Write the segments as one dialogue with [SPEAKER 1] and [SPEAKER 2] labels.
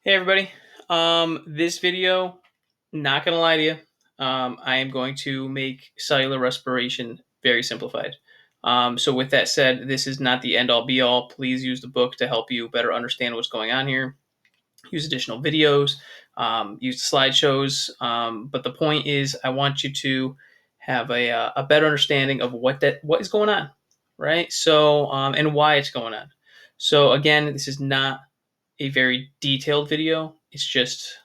[SPEAKER 1] Hey everybody. This video, not gonna lie to you, I am going to make cellular respiration very simplified. So with that said, this is not the end all be all. Please use the book to help you better understand what's going on here. Use additional videos, use slideshows. But the point is, I want you to have a better understanding of what is going on, right? So and why it's going on. So again, this is not a very detailed video. It's just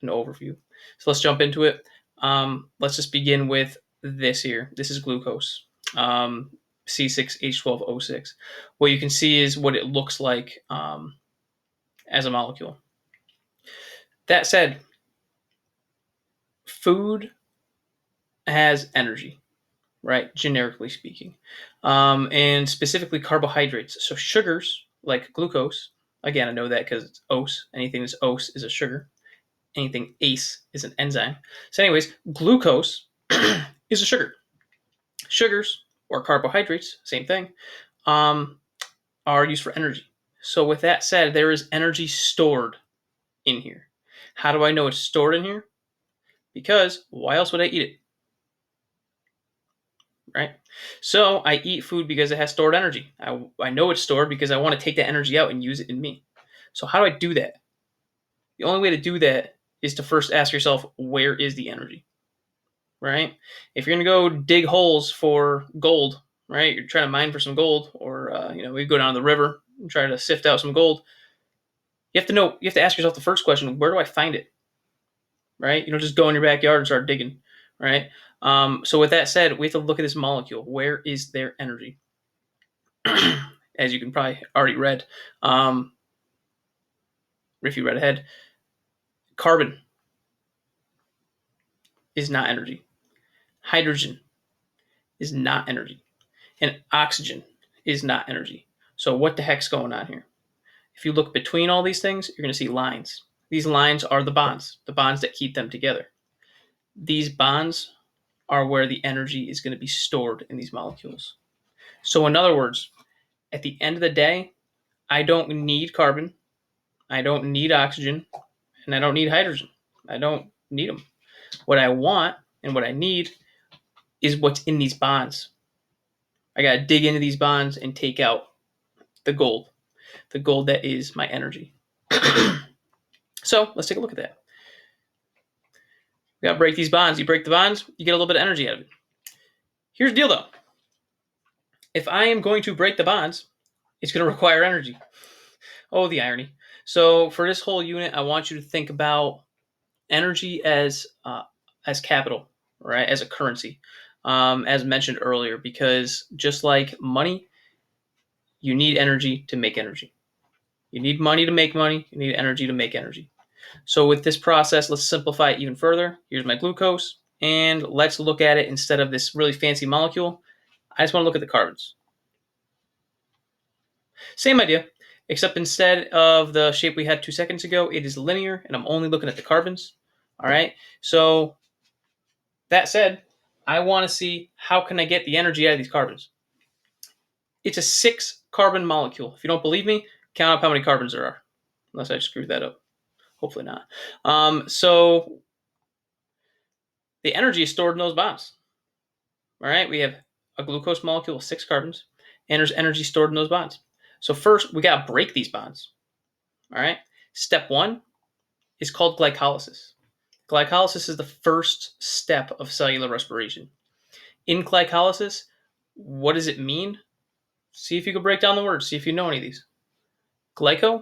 [SPEAKER 1] an overview. So let's jump into it. Let's just begin with this here. This is glucose, C6H12O6. What you can see is what it looks like as a molecule. That said, food has energy, right? Generically speaking, and specifically carbohydrates. So sugars like glucose. Again, I know that because it's ose. Anything that's ose is a sugar. Anything ACE is an enzyme. So, anyways, glucose is a sugar. Sugars or carbohydrates, same thing, um, are used for energy. So, with that said, there is energy stored in here. How do I know it's stored in here? Because why else would I eat it? Right? So, I eat food because it has stored energy. I know it's stored because I want to take that energy out and use it in me. So, how do I do that? The only way to do that is to first ask yourself, where is the energy? Right? If you're gonna go dig holes for gold, right? You're trying to mine for some gold, or we go down to the river and try to sift out some gold. You have to know. You have to ask yourself the first question: where do I find it? Right? You don't just go in your backyard and start digging, right? So with that said, we have to look at this molecule. Where is their energy? As you can probably already read, if you read ahead, carbon is not energy. Hydrogen is not energy, and oxygen is not energy. So what the heck's going on here? If you look between all these things, you're going to see lines. These lines are the bonds that keep them together. These bonds are where the energy is going to be stored in these molecules. So, in other words, at the end of the day, I don't need carbon, I don't need oxygen, and I don't need hydrogen. I don't need them. What I want and what I need is what's in these bonds. I got to dig into these bonds and take out the gold that is my energy. So, let's take a look at that. We got to break these bonds. You break the bonds, you get a little bit of energy out of it. Here's the deal though. If I am going to break the bonds, it's going to require energy. Oh, the irony. So for this whole unit, I want you to think about energy as capital, right? As a currency, as mentioned earlier, because just like money, you need energy to make energy. You need money to make money. You need energy to make energy. So with this process, let's simplify it even further. Here's my glucose, and let's look at it instead of this really fancy molecule. I just want to look at the carbons. Same idea, except instead of the shape we had 2 seconds ago, it is linear, and I'm only looking at the carbons. All right, so that said, I want to see how can I get the energy out of these carbons. It's a 6-carbon molecule. If you don't believe me, count up how many carbons there are, unless I screwed that up. Hopefully not. So the energy is stored in those bonds. All right, we have a glucose molecule with 6 carbons, and there's energy stored in those bonds. So first, we got to break these bonds. All right, step 1 is called glycolysis. Glycolysis is the first step of cellular respiration. In glycolysis, what does it mean? See if you can break down the words, see if you know any of these. Glyco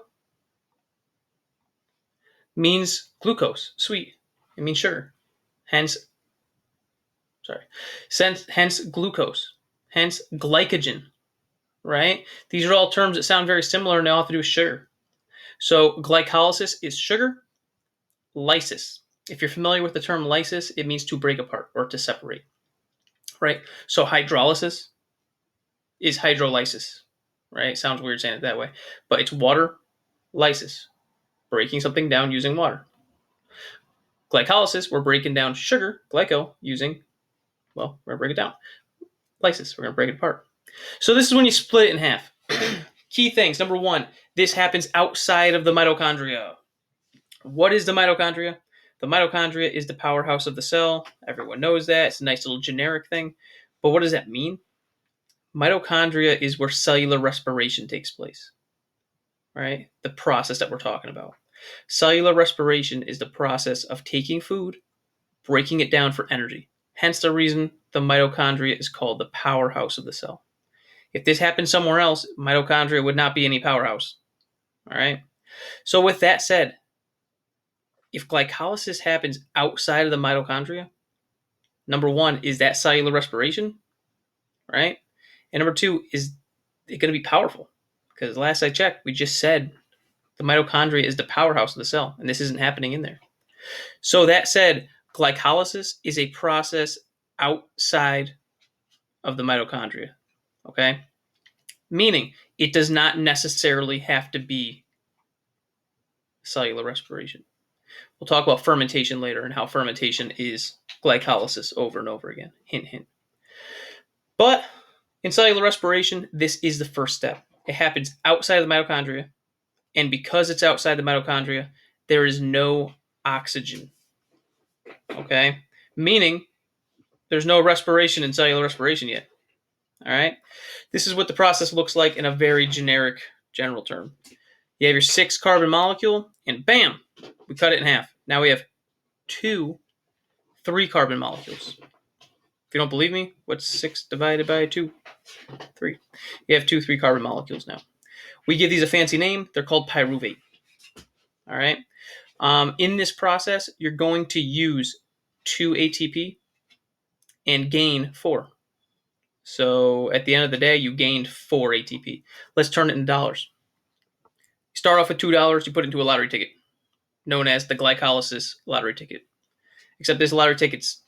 [SPEAKER 1] means glucose, sweet. It means sugar. Hence glucose. Hence glycogen, right? These are all terms that sound very similar and they all have to do with sugar. So glycolysis is sugar. Lysis. If you're familiar with the term lysis, it means to break apart or to separate, right? So hydrolysis is hydrolysis, right? Sounds weird saying it that way, but it's water lysis, breaking something down using water. Glycolysis, we're breaking down sugar, glyco, using, well, we're going to break it down. Lysis, we're going to break it apart. So this is when you split it in half. Key things. Number 1, this happens outside of the mitochondria. What is the mitochondria? The mitochondria is the powerhouse of the cell. Everyone knows that. It's a nice little generic thing. But what does that mean? Mitochondria is where cellular respiration takes place, right? The process that we're talking about. Cellular respiration is the process of taking food, breaking it down for energy. Hence the reason the mitochondria is called the powerhouse of the cell. If this happened somewhere else, mitochondria would not be any powerhouse. All right. So with that said, if glycolysis happens outside of the mitochondria, number one, is that cellular respiration, right? And number two, is it going to be powerful? Because last I checked, we just said the mitochondria is the powerhouse of the cell, and this isn't happening in there. So that said, glycolysis is a process outside of the mitochondria, okay? Meaning it does not necessarily have to be cellular respiration. We'll talk about fermentation later and how fermentation is glycolysis over and over again. Hint, hint. But in cellular respiration, this is the first step. It happens outside of the mitochondria, and because it's outside the mitochondria, there is no oxygen. Okay? Meaning there's no respiration in cellular respiration yet. All right? This is what the process looks like in a very generic, general term. You have your 6-carbon molecule, and bam, we cut it in half. Now we have 2 3-carbon molecules. If you don't believe me, what's 6 divided by 2? 3. You have 2 3-carbon molecules now. We give these a fancy name. They're called pyruvate. All right. In this process, you're going to use 2 ATP and gain 4. So at the end of the day, you gained 4 ATP. Let's turn it into dollars. You start off with $2. You put it into a lottery ticket, known as the glycolysis lottery ticket. Except this lottery ticket's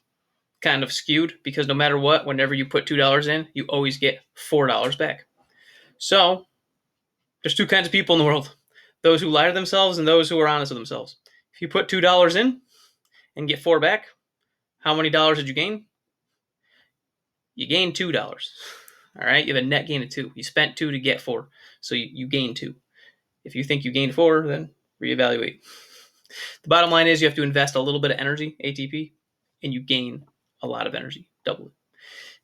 [SPEAKER 1] kind of skewed because no matter what, whenever you put $2 in, you always get $4 back. So there's 2 kinds of people in the world: those who lie to themselves and those who are honest with themselves. If you put $2 in and get 4 back, how many dollars did you gain? You gained $2. All right, you have a net gain of 2. You spent 2 to get 4, so you gained 2. If you think you gained 4, then reevaluate. The bottom line is you have to invest a little bit of energy, ATP, and you gain a lot of energy, double it.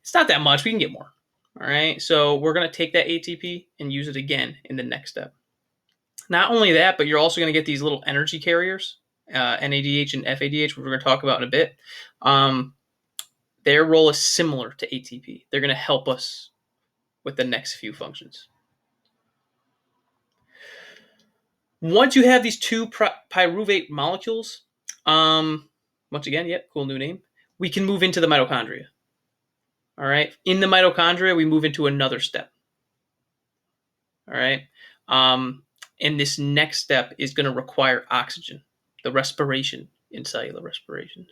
[SPEAKER 1] It's not that much. We can get more. All right, so we're going to take that ATP and use it again in the next step. Not only that, but you're also going to get these little energy carriers, NADH and FADH, which we're going to talk about in a bit. Their role is similar to ATP. They're going to help us with the next few functions. Once you have these 2 pyruvate molecules, once again, yep, cool new name, we can move into the mitochondria. All right. In the mitochondria, we move into another step. All right. And this next step is going to require oxygen, the respiration in cellular respiration.